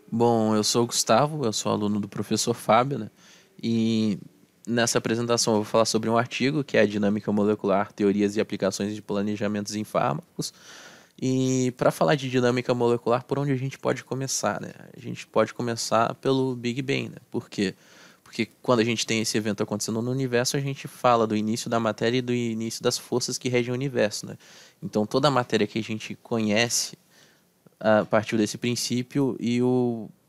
Bom, eu sou o Gustavo, eu sou aluno do professor Fábio, né? E nessa apresentação eu vou falar sobre um artigo que é a dinâmica molecular, teorias e aplicações de planejamentos em fármacos. E para falar de dinâmica molecular, por onde a gente pode começar, né? A gente pode começar pelo Big Bang, né? Por quê? Porque quando a gente tem esse evento acontecendo no universo, a gente fala do início da matéria e do início das forças que regem o universo, né? Então toda a matéria que a gente conhece partiu desse princípio e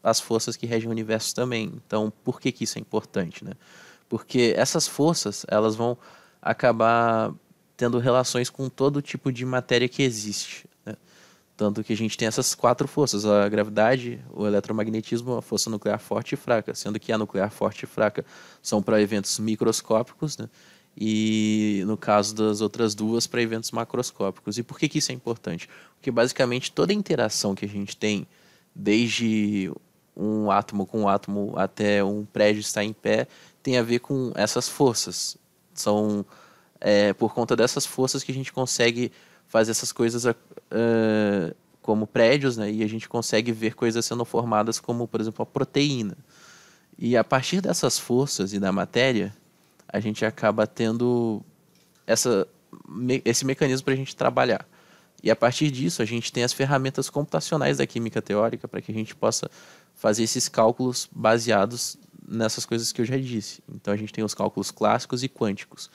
as forças que regem o universo também. Então, por que isso é importante, né? Porque essas forças, elas vão acabar tendo relações com todo tipo de matéria que existe, né? Tanto que a gente tem essas quatro forças: a gravidade, o eletromagnetismo, a força nuclear forte e fraca, sendo que a nuclear forte e fraca são para eventos microscópicos, né? E no caso das outras duas, para eventos macroscópicos. E por que isso é importante? Porque basicamente toda interação que a gente tem, desde um átomo com um átomo até um prédio estar em pé, tem a ver com essas forças. São por conta dessas forças que a gente consegue fazer essas coisas como prédios, né? E a gente consegue ver coisas sendo formadas como, por exemplo, a proteína. E a partir dessas forças e da matéria, a gente acaba tendo essa, esse mecanismo para a gente trabalhar. E a partir disso, a gente tem as ferramentas computacionais da química teórica para que a gente possa fazer esses cálculos baseados nessas coisas que eu já disse. Então, a gente tem os cálculos clássicos e quânticos.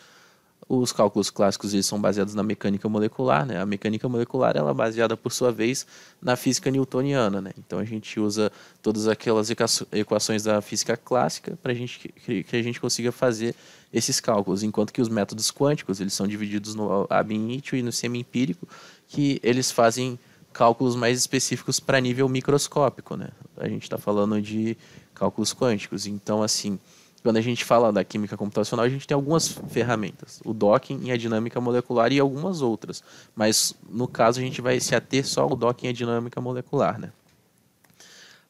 Os cálculos clássicos eles são baseados na mecânica molecular, né? A mecânica molecular ela é baseada, por sua vez, na física newtoniana, né? Então a gente usa todas aquelas equações da física clássica para que a gente consiga fazer esses cálculos, enquanto que os métodos quânticos eles são divididos no ab initio e no semi-empírico, que eles fazem cálculos mais específicos para nível microscópico, né? A gente está falando de cálculos quânticos. Então, assim, quando a gente fala da química computacional, a gente tem algumas ferramentas, o docking e a dinâmica molecular e algumas outras, mas no caso a gente vai se ater só ao docking e a dinâmica molecular, né?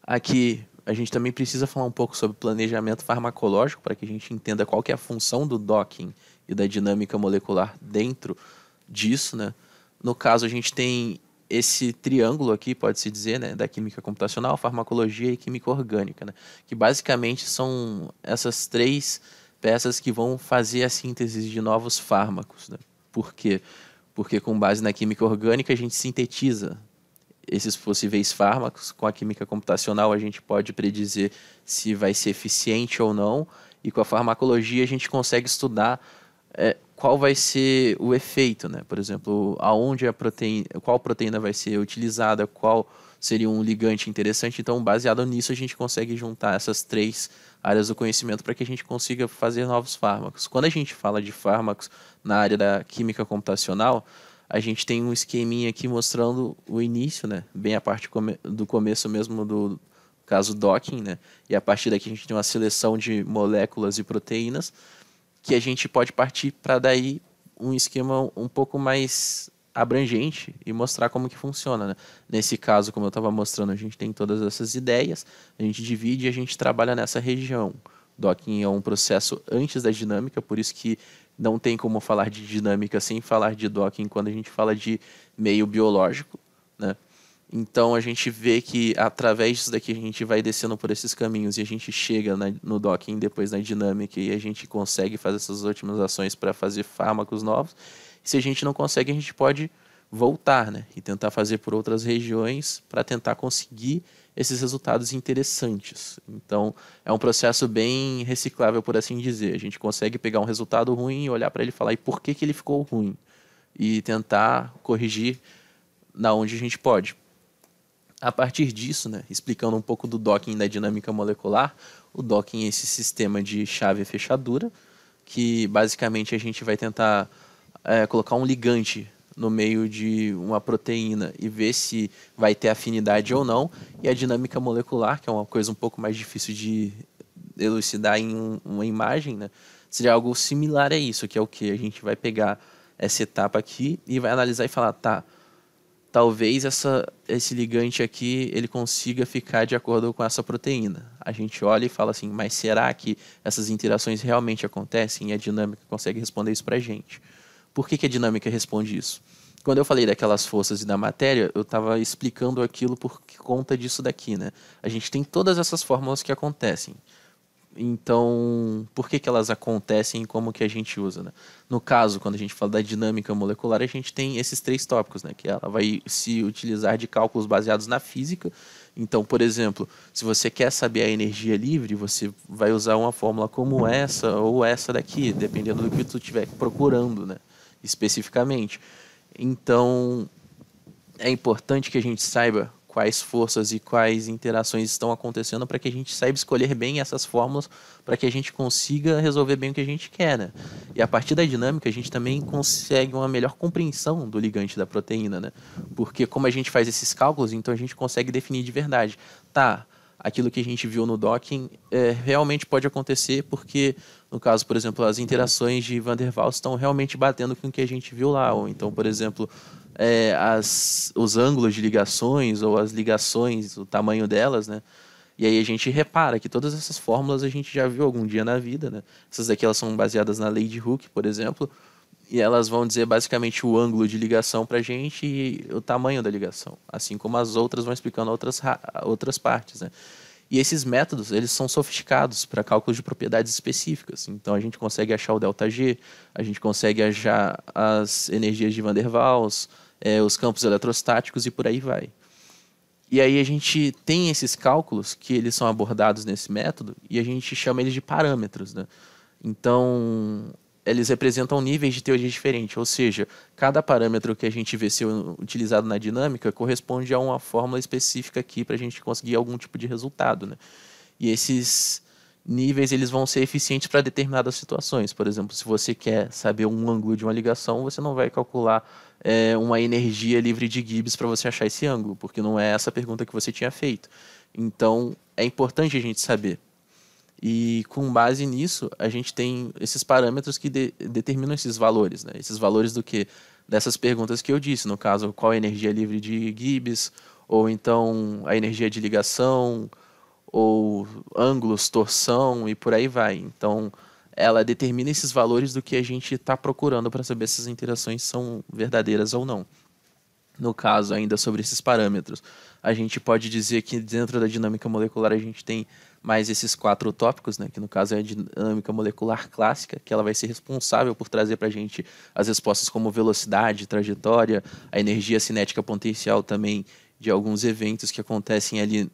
Aqui a gente também precisa falar um pouco sobre planejamento farmacológico para que a gente entenda qual que é a função do docking e da dinâmica molecular dentro disso, né? No caso a gente tem esse triângulo aqui, pode-se dizer, né, da química computacional, farmacologia e química orgânica, né, que basicamente são essas três peças que vão fazer a síntese de novos fármacos, né? Por quê? Porque com base na química orgânica a gente sintetiza esses possíveis fármacos. Com a química computacional a gente pode predizer se vai ser eficiente ou não, e com a farmacologia a gente consegue estudar qual vai ser o efeito, né? Por exemplo, aonde a proteína, qual proteína vai ser utilizada, qual seria um ligante interessante. Então, baseado nisso, a gente consegue juntar essas três áreas do conhecimento para que a gente consiga fazer novos fármacos. Quando a gente fala de fármacos na área da química computacional, a gente tem um esqueminha aqui mostrando o início, né? Bem a parte do começo mesmo do caso docking, né? E a partir daqui a gente tem uma seleção de moléculas e proteínas que a gente pode partir para daí um esquema um pouco mais abrangente e mostrar como que funciona, né? Nesse caso, como eu estava mostrando, a gente tem todas essas ideias, a gente divide e a gente trabalha nessa região. Docking é um processo antes da dinâmica, por isso que não tem como falar de dinâmica sem falar de docking quando a gente fala de meio biológico, né? Então a gente vê que através disso daqui a gente vai descendo por esses caminhos e a gente chega no docking depois na dinâmica e a gente consegue fazer essas otimizações para fazer fármacos novos. E se a gente não consegue, a gente pode voltar, né? E tentar fazer por outras regiões para tentar conseguir esses resultados interessantes. Então é um processo bem reciclável, por assim dizer. A gente consegue pegar um resultado ruim e olhar para ele e falar e por que ele ficou ruim? E tentar corrigir na onde a gente pode. A partir disso, né, explicando um pouco do docking da dinâmica molecular, o docking é esse sistema de chave e fechadura, que basicamente a gente vai tentar colocar um ligante no meio de uma proteína e ver se vai ter afinidade ou não, e a dinâmica molecular, que é uma coisa um pouco mais difícil de elucidar em uma imagem, né, seria algo similar a isso, que é o que a gente vai pegar essa etapa aqui e vai analisar e falar, tá, talvez esse ligante aqui ele consiga ficar de acordo com essa proteína. A gente olha e fala assim, mas será que essas interações realmente acontecem? E a dinâmica consegue responder isso para a gente. Por que a dinâmica responde isso? Quando eu falei daquelas forças e da matéria, eu estava explicando aquilo por conta disso daqui, né? A gente tem todas essas fórmulas que acontecem. Então, por que que elas acontecem e como que a gente usa, né? No caso, quando a gente fala da dinâmica molecular, a gente tem esses três tópicos, né? Que ela vai se utilizar de cálculos baseados na física. Então, por exemplo, se você quer saber a energia livre, você vai usar uma fórmula como essa ou essa daqui, dependendo do que tu estiver procurando, né? Especificamente. Então, é importante que a gente saiba quais forças e quais interações estão acontecendo para que a gente saiba escolher bem essas fórmulas para que a gente consiga resolver bem o que a gente quer, né? E a partir da dinâmica a gente também consegue uma melhor compreensão do ligante da proteína, né? Porque como a gente faz esses cálculos, então a gente consegue definir de verdade. Tá, aquilo que a gente viu no docking realmente pode acontecer porque, no caso, por exemplo, as interações de Van der Waals estão realmente batendo com o que a gente viu lá. Ou então, por exemplo, os ângulos de ligações ou as ligações, o tamanho delas, né? E aí a gente repara que todas essas fórmulas a gente já viu algum dia na vida, né? Essas daqui elas são baseadas na lei de Hooke, por exemplo, e elas vão dizer basicamente o ângulo de ligação para a gente e o tamanho da ligação, assim como as outras vão explicando outras partes, né? E esses métodos, eles são sofisticados para cálculos de propriedades específicas. Então a gente consegue achar o ΔG, a gente consegue achar as energias de Van der Waals, os campos eletrostáticos e por aí vai. E aí a gente tem esses cálculos que eles são abordados nesse método e a gente chama eles de parâmetros, né? Então, eles representam níveis de teoria diferentes, ou seja, cada parâmetro que a gente vê ser utilizado na dinâmica corresponde a uma fórmula específica aqui para a gente conseguir algum tipo de resultado, né? E esses níveis eles vão ser eficientes para determinadas situações. Por exemplo, se você quer saber um ângulo de uma ligação, você não vai calcular uma energia livre de Gibbs para você achar esse ângulo, porque não é essa a pergunta que você tinha feito. Então, é importante a gente saber. E com base nisso, a gente tem esses parâmetros que determinam esses valores, né? Esses valores do que? Dessas perguntas que eu disse, no caso, qual a energia livre de Gibbs, ou então a energia de ligação, ou ângulos, torção e por aí vai. Então, ela determina esses valores do que a gente está procurando para saber se as interações são verdadeiras ou não. No caso, ainda sobre esses parâmetros, a gente pode dizer que dentro da dinâmica molecular a gente tem mais esses quatro tópicos, né? Que no caso é a dinâmica molecular clássica, que ela vai ser responsável por trazer para a gente as respostas como velocidade, trajetória, a cinética potencial também de alguns eventos que acontecem ali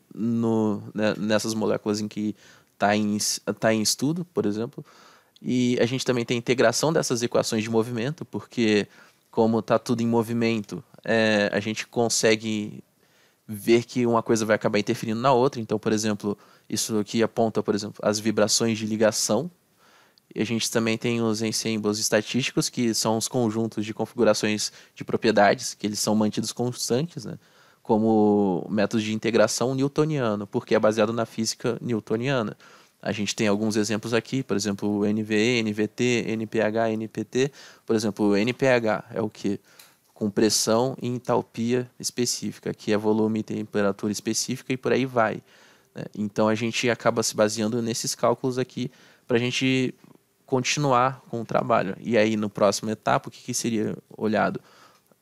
nessas moléculas em que está em estudo, por exemplo. E a gente também tem a integração dessas equações de movimento, porque como está tudo em movimento, a gente consegue ver que uma coisa vai acabar interferindo na outra. Então, por exemplo, isso aqui aponta, por exemplo, as vibrações de ligação. E a gente também tem os ensembles estatísticos, que são os conjuntos de configurações de propriedades, que eles são mantidos constantes, né? Como métodos de integração newtoniano, porque é baseado na física newtoniana. A gente tem alguns exemplos aqui, por exemplo, o NVE, NVT, NPH, NPT. Por exemplo, o NPH é o que? Com pressão e entalpia específica, que é volume e temperatura específica e por aí vai, né? Então a gente acaba se baseando nesses cálculos aqui para a gente continuar com o trabalho. E aí no próximo etapa, o que seria olhado?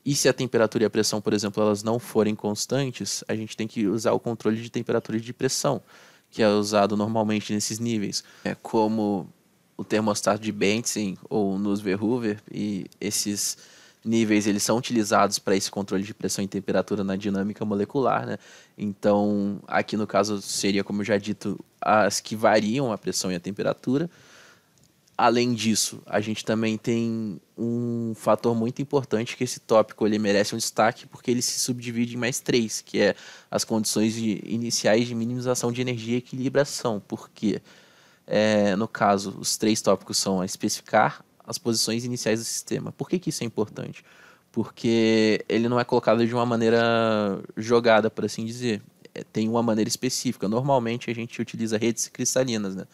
E se a temperatura e a pressão, por exemplo, elas não forem constantes, a gente tem que usar o controle de temperatura e de pressão, que é usado normalmente nesses níveis, como o termostato de Bentzen ou Nussbaum-Verhoover, e esses níveis eles são utilizados para esse controle de pressão e temperatura na dinâmica molecular, né? Então, aqui no caso seria, como eu já dito, as que variam a pressão e a temperatura. Além disso, a gente também tem um fator muito importante que esse tópico ele merece um destaque porque ele se subdivide em mais três, que é as condições iniciais de minimização de energia e equilibração. Porque, no caso, os três tópicos são a especificar as posições iniciais do sistema. Por que isso é importante? Porque ele não é colocado de uma maneira jogada, por assim dizer. Tem uma maneira específica. Normalmente a gente utiliza redes cristalinas, né?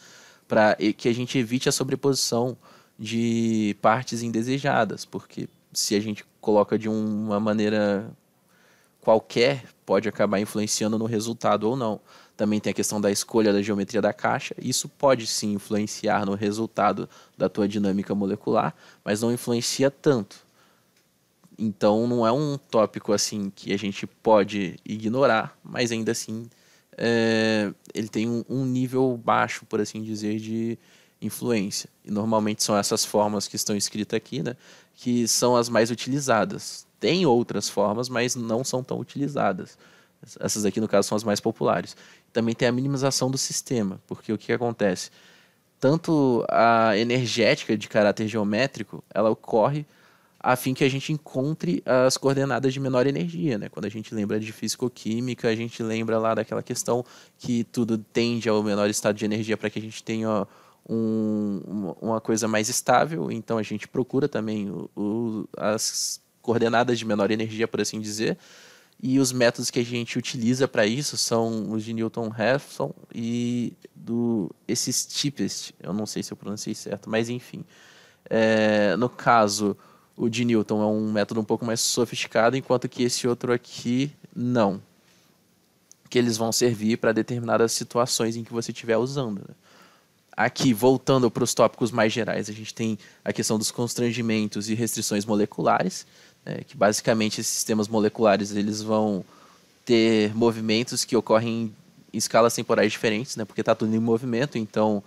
Para que a gente evite a sobreposição de partes indesejadas, porque se a gente coloca de uma maneira qualquer, pode acabar influenciando no resultado ou não. Também tem a questão da escolha da geometria da caixa, isso pode sim influenciar no resultado da tua dinâmica molecular, mas não influencia tanto. Então não é um tópico assim que a gente pode ignorar, mas ainda assim ele tem um nível baixo, por assim dizer, de influência. E normalmente são essas formas que estão escritas aqui, né, que são as mais utilizadas. Tem outras formas, mas não são tão utilizadas. Essas aqui, no caso, são as mais populares. Também tem a minimização do sistema, porque o que acontece? Tanto a energética de caráter geométrico, ela ocorre a fim que a gente encontre as coordenadas de menor energia, né? Quando a gente lembra de fisicoquímica, a gente lembra lá daquela questão que tudo tende ao menor estado de energia para que a gente tenha uma coisa mais estável. Então a gente procura também as coordenadas de menor energia, por assim dizer. E os métodos que a gente utiliza para isso são os de Newton-Raphson e esse Stiepest. Eu não sei se eu pronunciei certo, mas enfim. No caso, o de Newton é um método um pouco mais sofisticado, enquanto que esse outro aqui não. Que eles vão servir para determinadas situações em que você estiver usando. Né? Aqui, voltando para os tópicos mais gerais, a gente tem a questão dos constrangimentos e restrições moleculares, né, que basicamente esses sistemas moleculares eles vão ter movimentos que ocorrem em escalas temporais diferentes, né, porque está tudo em movimento, então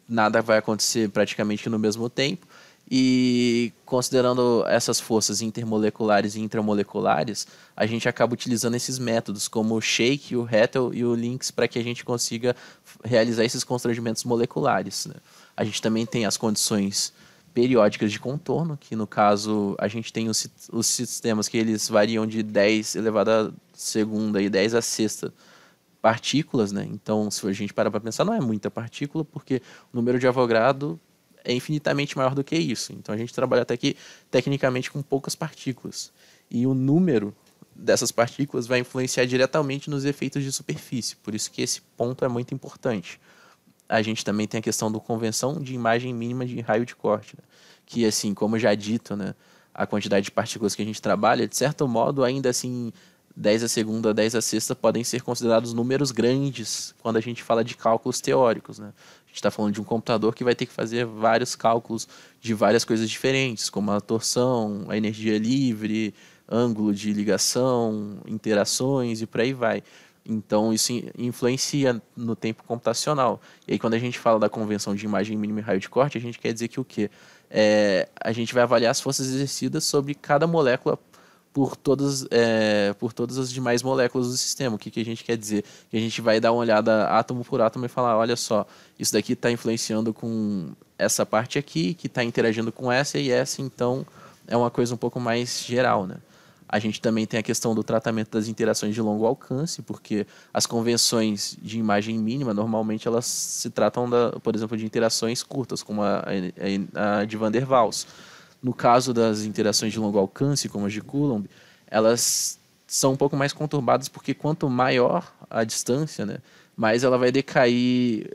nada vai acontecer praticamente no mesmo tempo. E considerando essas forças intermoleculares e intramoleculares, a gente acaba utilizando esses métodos como o Shake, o Hattel e o Lynx para que a gente consiga realizar esses constrangimentos moleculares. Né? A gente também tem as condições periódicas de contorno, que no caso a gente tem os sistemas que eles variam de 10 elevado a segunda e 10 a sexta partículas, né? Então, se a gente parar para pensar, não é muita partícula, porque o número de Avogadro é infinitamente maior do que isso. Então, a gente trabalha até aqui, tecnicamente, com poucas partículas. E o número dessas partículas vai influenciar diretamente nos efeitos de superfície. Por isso que esse ponto é muito importante. A gente também tem a questão da convenção de imagem mínima de raio de corte, né? Que, assim, como já dito, né, a quantidade de partículas que a gente trabalha, de certo modo, ainda assim, 10 a segunda, 10 a sexta podem ser considerados números grandes quando a gente fala de cálculos teóricos. Né? A gente está falando de um computador que vai ter que fazer vários cálculos de várias coisas diferentes, como a torção, a energia livre, ângulo de ligação, interações e por aí vai. Então, isso influencia no tempo computacional. E aí, quando a gente fala da convenção de imagem mínima e raio de corte, a gente quer dizer que o quê? A gente vai avaliar as forças exercidas sobre cada molécula por todas as demais moléculas do sistema. O que a gente quer dizer? Que a gente vai dar uma olhada átomo por átomo e falar, olha só, isso daqui está influenciando com essa parte aqui, que está interagindo com essa e essa, então é uma coisa um pouco mais geral, né? A gente também tem a questão do tratamento das interações de longo alcance, porque as convenções de imagem mínima, normalmente elas se tratam, por exemplo, de interações curtas, como a de Van der Waals. No caso das interações de longo alcance, como as de Coulomb, elas são um pouco mais conturbadas, porque quanto maior a distância, né, mais ela vai decair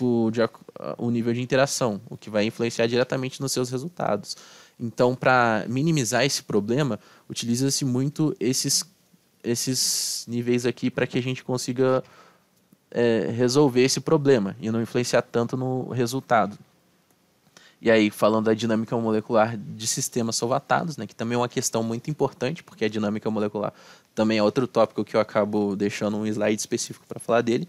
o nível de interação, o que vai influenciar diretamente nos seus resultados. Então, para minimizar esse problema, utiliza-se muito esses níveis aqui para que a gente consiga resolver esse problema e não influenciar tanto no resultado. E aí, falando da dinâmica molecular de sistemas solvatados, né, que também é uma questão muito importante, porque a dinâmica molecular também é outro tópico que eu acabo deixando um slide específico para falar dele,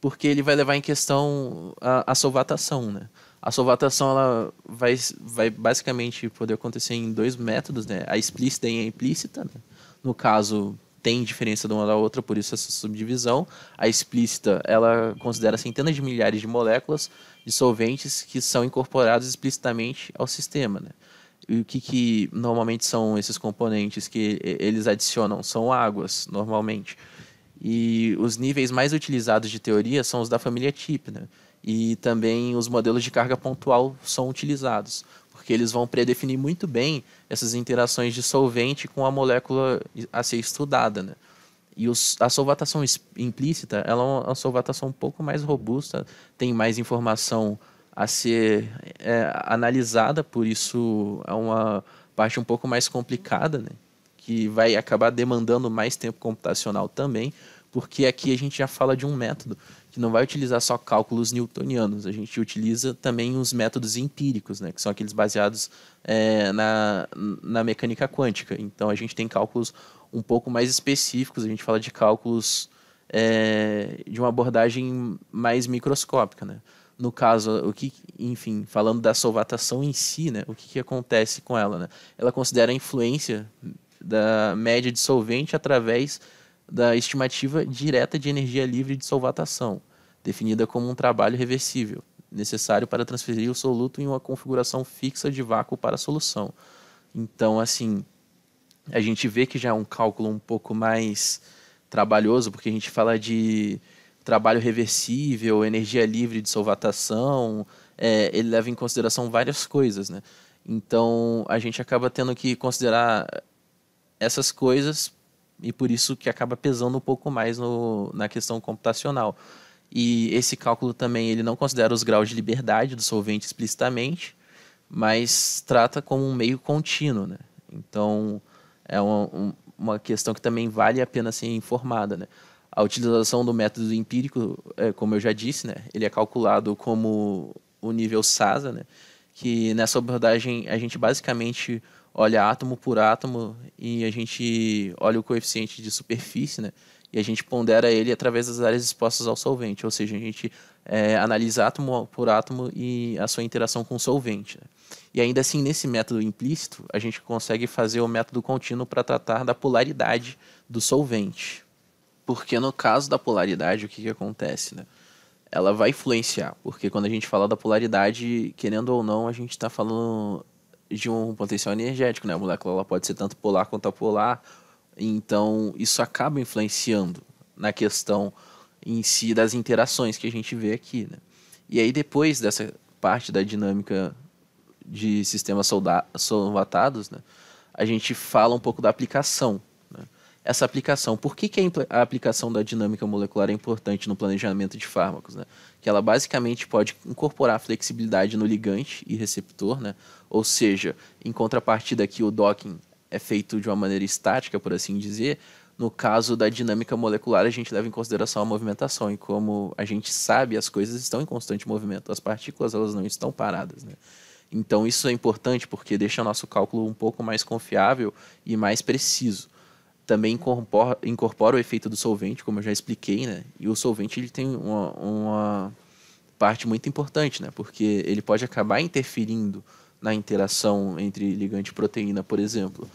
porque ele vai levar em questão a solvatação, né? A solvatação ela vai basicamente poder acontecer em dois métodos, né? A explícita e a implícita. Né? No caso, tem diferença de uma da outra, por isso essa subdivisão. A explícita ela considera centenas de milhares de moléculas de solventes que são incorporados explicitamente ao sistema. Né? E o que normalmente são esses componentes que eles adicionam? São águas, normalmente. E os níveis mais utilizados de teoria são os da família TIP, né? E também os modelos de carga pontual são utilizados, porque eles vão predefinir muito bem essas interações de solvente com a molécula a ser estudada, né? E a solvatação implícita, ela é uma solvatação um pouco mais robusta, tem mais informação a ser analisada, por isso é uma parte um pouco mais complicada, né? Que vai acabar demandando mais tempo computacional também, porque aqui a gente já fala de um método que não vai utilizar só cálculos newtonianos, a gente utiliza também os métodos empíricos, né, que são aqueles baseados na mecânica quântica. Então a gente tem cálculos um pouco mais específicos, a gente fala de cálculos de uma abordagem mais microscópica, né? No caso, enfim, falando da solvatação em si, né, o que acontece com ela, né? Ela considera a influência da média de solvente através da estimativa direta de energia livre de solvatação, definida como um trabalho reversível, necessário para transferir o soluto em uma configuração fixa de vácuo para a solução. Então, assim, a gente vê que já é um cálculo um pouco mais trabalhoso, porque a gente fala de trabalho reversível, energia livre de solvatação, ele leva em consideração várias coisas, né? Então, a gente acaba tendo que considerar essas coisas e por isso que acaba pesando um pouco mais na questão computacional. E esse cálculo também ele não considera os graus de liberdade do solvente explicitamente, mas trata como um meio contínuo, né? Então, é uma questão que também vale a pena ser informada, né? A utilização do método empírico, como eu já disse, né? Ele é calculado como o nível SASA, né? Que nessa abordagem a gente basicamente olha átomo por átomo e a gente olha o coeficiente de superfície, né? E a gente pondera ele através das áreas expostas ao solvente, ou seja, a gente analisa átomo por átomo e a sua interação com o solvente, né? E ainda assim, nesse método implícito, a gente consegue fazer o método contínuo para tratar da polaridade do solvente. Porque no caso da polaridade, o que acontece, né? Ela vai influenciar, porque quando a gente fala da polaridade, querendo ou não, a gente está falando de um potencial energético, né? A molécula ela pode ser tanto polar quanto apolar, então isso acaba influenciando na questão em si das interações que a gente vê aqui, né? E aí depois dessa parte da dinâmica de sistemas solvatados, né, a gente fala um pouco da aplicação, né? Essa aplicação, por que a aplicação da dinâmica molecular é importante no planejamento de fármacos, né? Que ela basicamente pode incorporar flexibilidade no ligante e receptor, né? Ou seja, em contrapartida que o docking é feito de uma maneira estática, por assim dizer, no caso da dinâmica molecular a gente leva em consideração a movimentação, e como a gente sabe, as coisas estão em constante movimento, as partículas elas não estão paradas, né? Então isso é importante porque deixa o nosso cálculo um pouco mais confiável e mais preciso. Também incorpora o efeito do solvente, como eu já expliquei, né? E o solvente ele tem uma parte muito importante, né? Porque ele pode acabar interferindo na interação entre ligante e proteína, por exemplo.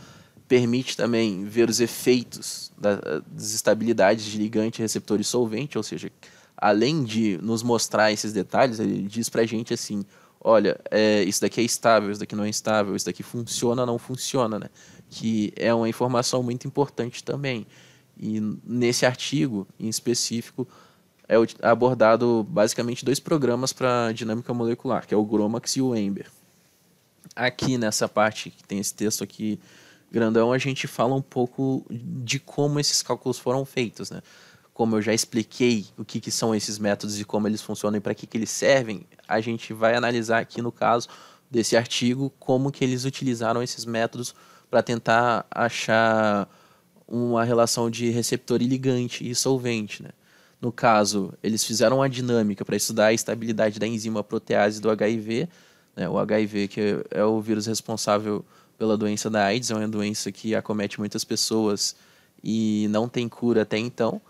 Permite também ver os efeitos das estabilidades de ligante, receptor e solvente, ou seja, além de nos mostrar esses detalhes, ele diz pra gente assim, olha, isso daqui é estável, isso daqui não é estável, isso daqui funciona ou não funciona, né? Que é uma informação muito importante também. E nesse artigo, em específico, é abordado basicamente dois programas para dinâmica molecular, que é o GROMACS e o EMBER. Aqui nessa parte, que tem esse texto aqui grandão, a gente fala um pouco de como esses cálculos foram feitos, né? Como eu já expliquei o que são esses métodos e como eles funcionam e para que eles servem, a gente vai analisar aqui no caso desse artigo como que eles utilizaram esses métodos para tentar achar uma relação de receptor e ligante e solvente, né? No caso, eles fizeram uma dinâmica para estudar a estabilidade da enzima protease do HIV, né? O HIV que é o vírus responsável pela doença da AIDS, é uma doença que acomete muitas pessoas e não tem cura até então.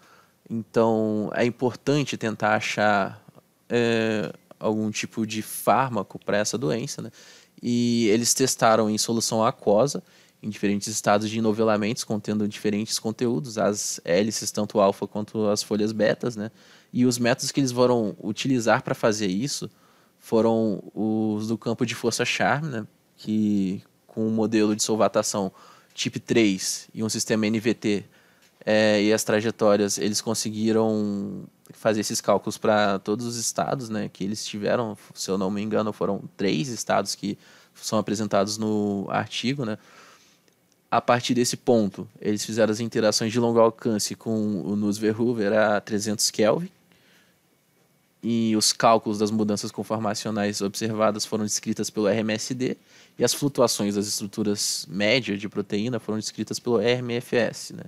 Então, é importante tentar achar algum tipo de fármaco para essa doença, né? E eles testaram em solução aquosa, em diferentes estados de enovelamentos, contendo diferentes conteúdos, as hélices, tanto alfa quanto as folhas betas, né? E os métodos que eles foram utilizar para fazer isso foram os do campo de força Charme, né? Que com um modelo de solvatação tipo 3 e um sistema NVT e as trajetórias, eles conseguiram fazer esses cálculos para todos os estados, né, que eles tiveram, se eu não me engano, foram 3 estados que são apresentados no artigo, né. A partir desse ponto, eles fizeram as interações de longo alcance com o Nussbaum-Verheugen a 300 Kelvin, e os cálculos das mudanças conformacionais observadas foram descritas pelo RMSD, e as flutuações das estruturas médias de proteína foram descritas pelo RMFS, né.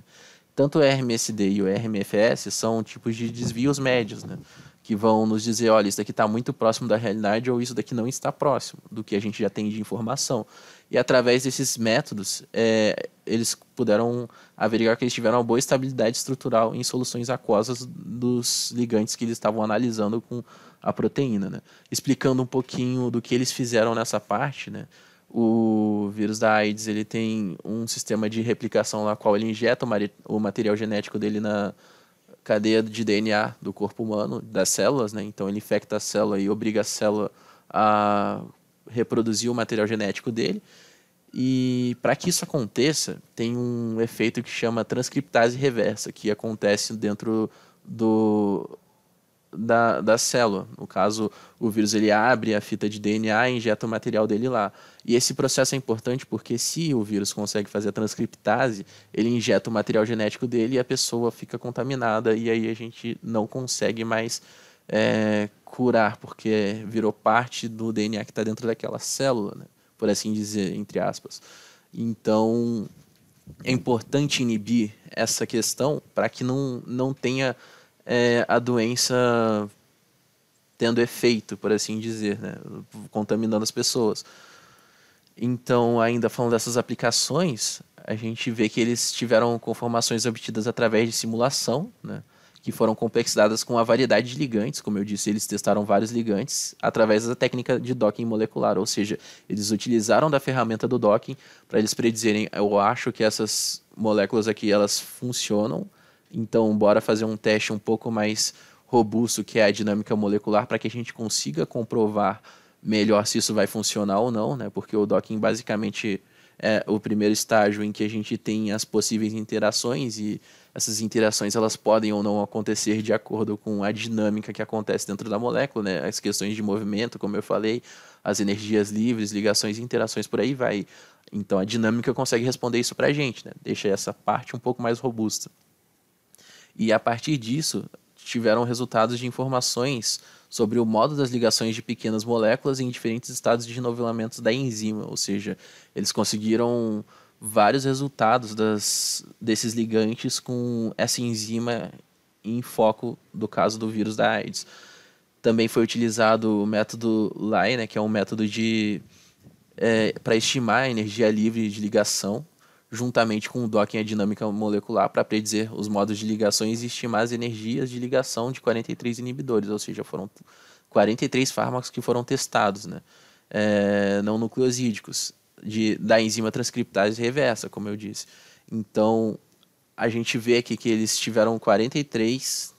tanto o RMSD e o RMFS são tipos de desvios médios, né? Que vão nos dizer, olha, isso daqui está muito próximo da realidade ou isso daqui não está próximo do que a gente já tem de informação. E através desses métodos, eles puderam averiguar que eles tiveram uma boa estabilidade estrutural em soluções aquosas dos ligantes que eles estavam analisando com a proteína, né? Explicando um pouquinho do que eles fizeram nessa parte, né? O vírus da AIDS, ele tem um sistema de replicação na qual ele injeta o material genético dele na cadeia de DNA do corpo humano, das células, né? Então ele infecta a célula e obriga a célula a reproduzir o material genético dele. E para que isso aconteça, tem um efeito que chama transcriptase reversa, que acontece dentro da célula. No caso, o vírus ele abre a fita de DNA e injeta o material dele lá. E esse processo é importante porque se o vírus consegue fazer a transcriptase, ele injeta o material genético dele e a pessoa fica contaminada e aí a gente não consegue mais curar, porque virou parte do DNA que está dentro daquela célula, né? Por assim dizer, entre aspas. Então, é importante inibir essa questão para que não tenha a doença tendo efeito, por assim dizer, né? Contaminando as pessoas. Então, ainda falando dessas aplicações, a gente vê que eles tiveram conformações obtidas através de simulação, né? Que foram complexizadas com a variedade de ligantes. Como eu disse, eles testaram vários ligantes através da técnica de docking molecular, ou seja, eles utilizaram da ferramenta do docking para eles predizerem, eu acho que essas moléculas aqui elas funcionam, então bora fazer um teste um pouco mais robusto, que é a dinâmica molecular, para que a gente consiga comprovar melhor se isso vai funcionar ou não, né? Porque o docking basicamente é o primeiro estágio em que a gente tem as possíveis interações e essas interações elas podem ou não acontecer de acordo com a dinâmica que acontece dentro da molécula, né? As questões de movimento, como eu falei, as energias livres, ligações e interações, por aí vai. Então a dinâmica consegue responder isso para a gente, né? Deixa essa parte um pouco mais robusta. E a partir disso, tiveram resultados de informações sobre o modo das ligações de pequenas moléculas em diferentes estados de novelamento da enzima, ou seja, eles conseguiram vários resultados desses ligantes com essa enzima em foco do caso do vírus da AIDS. Também foi utilizado o método LAI, né, que é um método para estimar a energia livre de ligação, juntamente com o docking e a dinâmica molecular, para predizer os modos de ligações e estimar as energias de ligação de 43 inibidores, ou seja, foram 43 fármacos que foram testados, né? Não nucleosídicos, da enzima transcriptase reversa, como eu disse. Então, a gente vê aqui que eles tiveram 43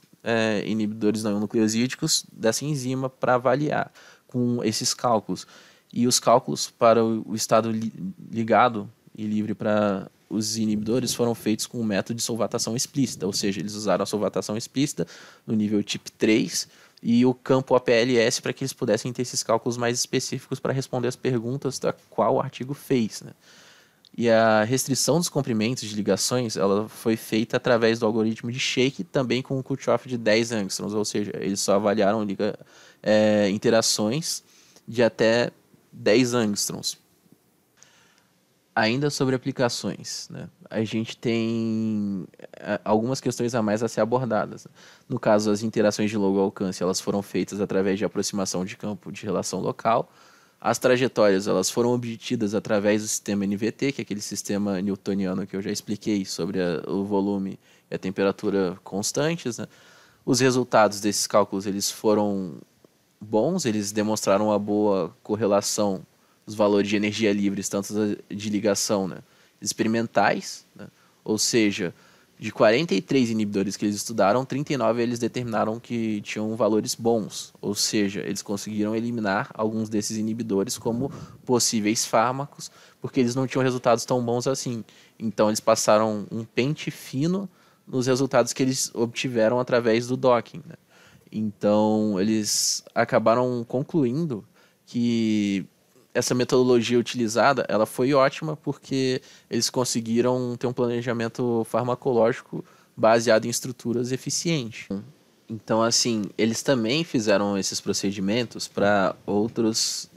inibidores não nucleosídicos dessa enzima para avaliar com esses cálculos. E os cálculos para o estado ligado e livre para os inibidores foram feitos com o método de solvatação explícita, ou seja, eles usaram a solvatação explícita no nível TIP 3 e o campo APLS para que eles pudessem ter esses cálculos mais específicos para responder as perguntas da qual o artigo fez, né? E a restrição dos comprimentos de ligações ela foi feita através do algoritmo de Shake, também com um cutoff de 10 angstroms, ou seja, eles só avaliaram interações de até 10 angstroms. Ainda sobre aplicações, né? A gente tem algumas questões a mais a ser abordadas. No caso, as interações de longo alcance elas foram feitas através de aproximação de campo de relação local. As trajetórias elas foram obtidas através do sistema NVT, que é aquele sistema newtoniano que eu já expliquei sobre o volume e a temperatura constantes, né? Os resultados desses cálculos eles foram bons, eles demonstraram uma boa correlação os valores de energia livres, tanto de ligação, né, experimentais, né, ou seja, de 43 inibidores que eles estudaram, 39 eles determinaram que tinham valores bons, ou seja, eles conseguiram eliminar alguns desses inibidores como possíveis fármacos, porque eles não tinham resultados tão bons assim. Então eles passaram um pente fino nos resultados que eles obtiveram através do docking, né? Então eles acabaram concluindo que essa metodologia utilizada, ela foi ótima porque eles conseguiram ter um planejamento farmacológico baseado em estruturas eficientes. Então, assim, eles também fizeram esses procedimentos para outras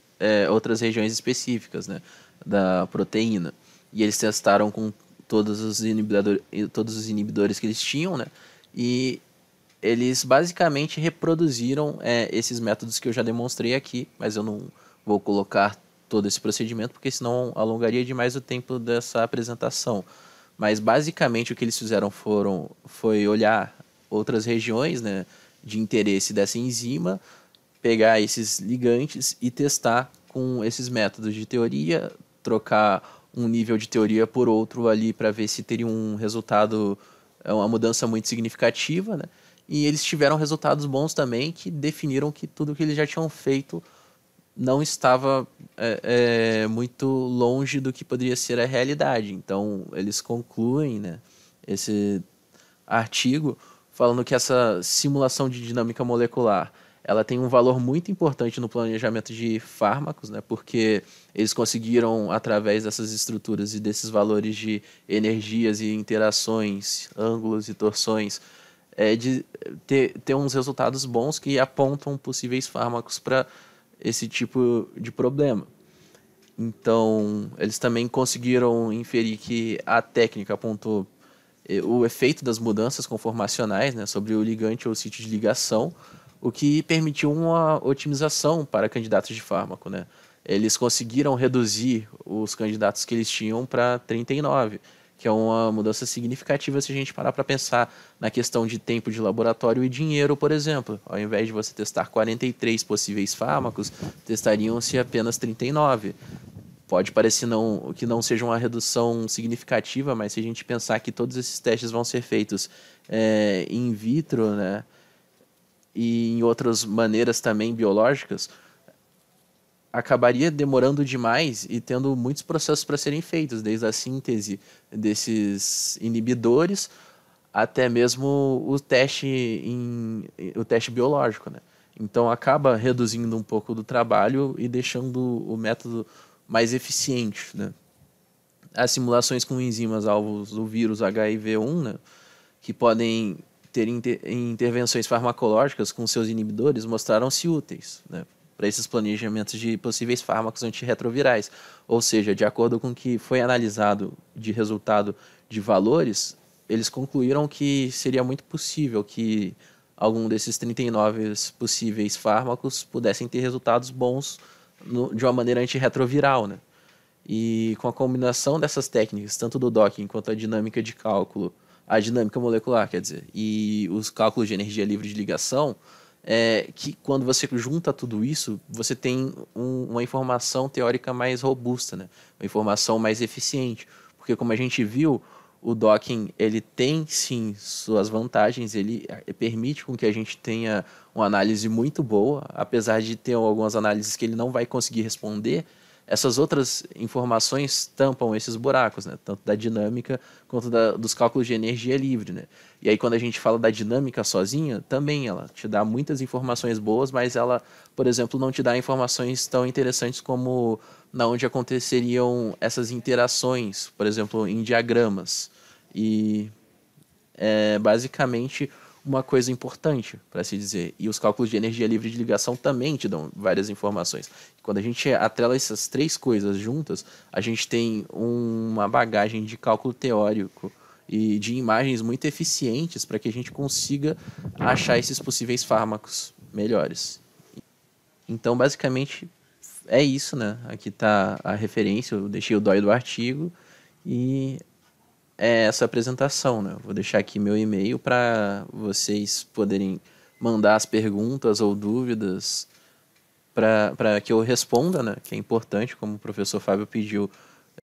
regiões específicas, né, da proteína. E eles testaram com todos os inibidores que eles tinham, né? E eles basicamente reproduziram esses métodos que eu já demonstrei aqui, mas eu não vou colocar todo esse procedimento, porque senão alongaria demais o tempo dessa apresentação. Mas basicamente o que eles fizeram foi olhar outras regiões, né, de interesse dessa enzima, pegar esses ligantes e testar com esses métodos de teoria, trocar um nível de teoria por outro ali para ver se teria um resultado, uma mudança muito significativa, né? E eles tiveram resultados bons também que definiram que tudo que eles já tinham feito não estava muito longe do que poderia ser a realidade. Então, eles concluem, né, esse artigo falando que essa simulação de dinâmica molecular ela tem um valor muito importante no planejamento de fármacos, né, porque eles conseguiram, através dessas estruturas e desses valores de energias e interações, ângulos e torções, de ter uns resultados bons que apontam possíveis fármacos para esse tipo de problema. Então, eles também conseguiram inferir que a técnica apontou o efeito das mudanças conformacionais, né, sobre o ligante ou sítio de ligação, o que permitiu uma otimização para candidatos de fármaco, né? Eles conseguiram reduzir os candidatos que eles tinham para 39, que é uma mudança significativa se a gente parar para pensar na questão de tempo de laboratório e dinheiro, por exemplo. Ao invés de você testar 43 possíveis fármacos, testariam-se apenas 39. Pode parecer que não seja uma redução significativa, mas se a gente pensar que todos esses testes vão ser feitos in vitro, né, e em outras maneiras também biológicas, acabaria demorando demais e tendo muitos processos para serem feitos, desde a síntese desses inibidores até mesmo o teste biológico, né? Então acaba reduzindo um pouco do trabalho e deixando o método mais eficiente, né? As simulações com enzimas alvos do vírus HIV-1, né, que podem ter intervenções farmacológicas com seus inibidores, mostraram-se úteis, né, para esses planejamentos de possíveis fármacos antirretrovirais. Ou seja, de acordo com o que foi analisado de resultado de valores, eles concluíram que seria muito possível que algum desses 39 possíveis fármacos pudessem ter resultados bons de uma maneira antirretroviral, né? E com a combinação dessas técnicas, tanto do docking quanto a dinâmica de cálculo, a dinâmica molecular, quer dizer, e os cálculos de energia livre de ligação, que quando você junta tudo isso, você tem uma informação teórica mais robusta, né? Uma informação mais eficiente. Porque como a gente viu, o docking ele tem sim suas vantagens, ele permite com que a gente tenha uma análise muito boa, apesar de ter algumas análises que ele não vai conseguir responder. Essas outras informações tampam esses buracos, né? Tanto da dinâmica quanto dos cálculos de energia livre, né? E aí quando a gente fala da dinâmica sozinha, também ela te dá muitas informações boas, mas ela, por exemplo, não te dá informações tão interessantes como na onde aconteceriam essas interações, por exemplo, em diagramas. E basicamente uma coisa importante, para se dizer. E os cálculos de energia livre de ligação também te dão várias informações. Quando a gente atrela essas três coisas juntas, a gente tem uma bagagem de cálculo teórico e de imagens muito eficientes para que a gente consiga achar esses possíveis fármacos melhores. Então, basicamente, é isso, né? Aqui está a referência, eu deixei o DOI do artigo e essa apresentação, né? Vou deixar aqui meu e-mail para vocês poderem mandar as perguntas ou dúvidas para que eu responda, né? Que é importante, como o professor Fábio pediu,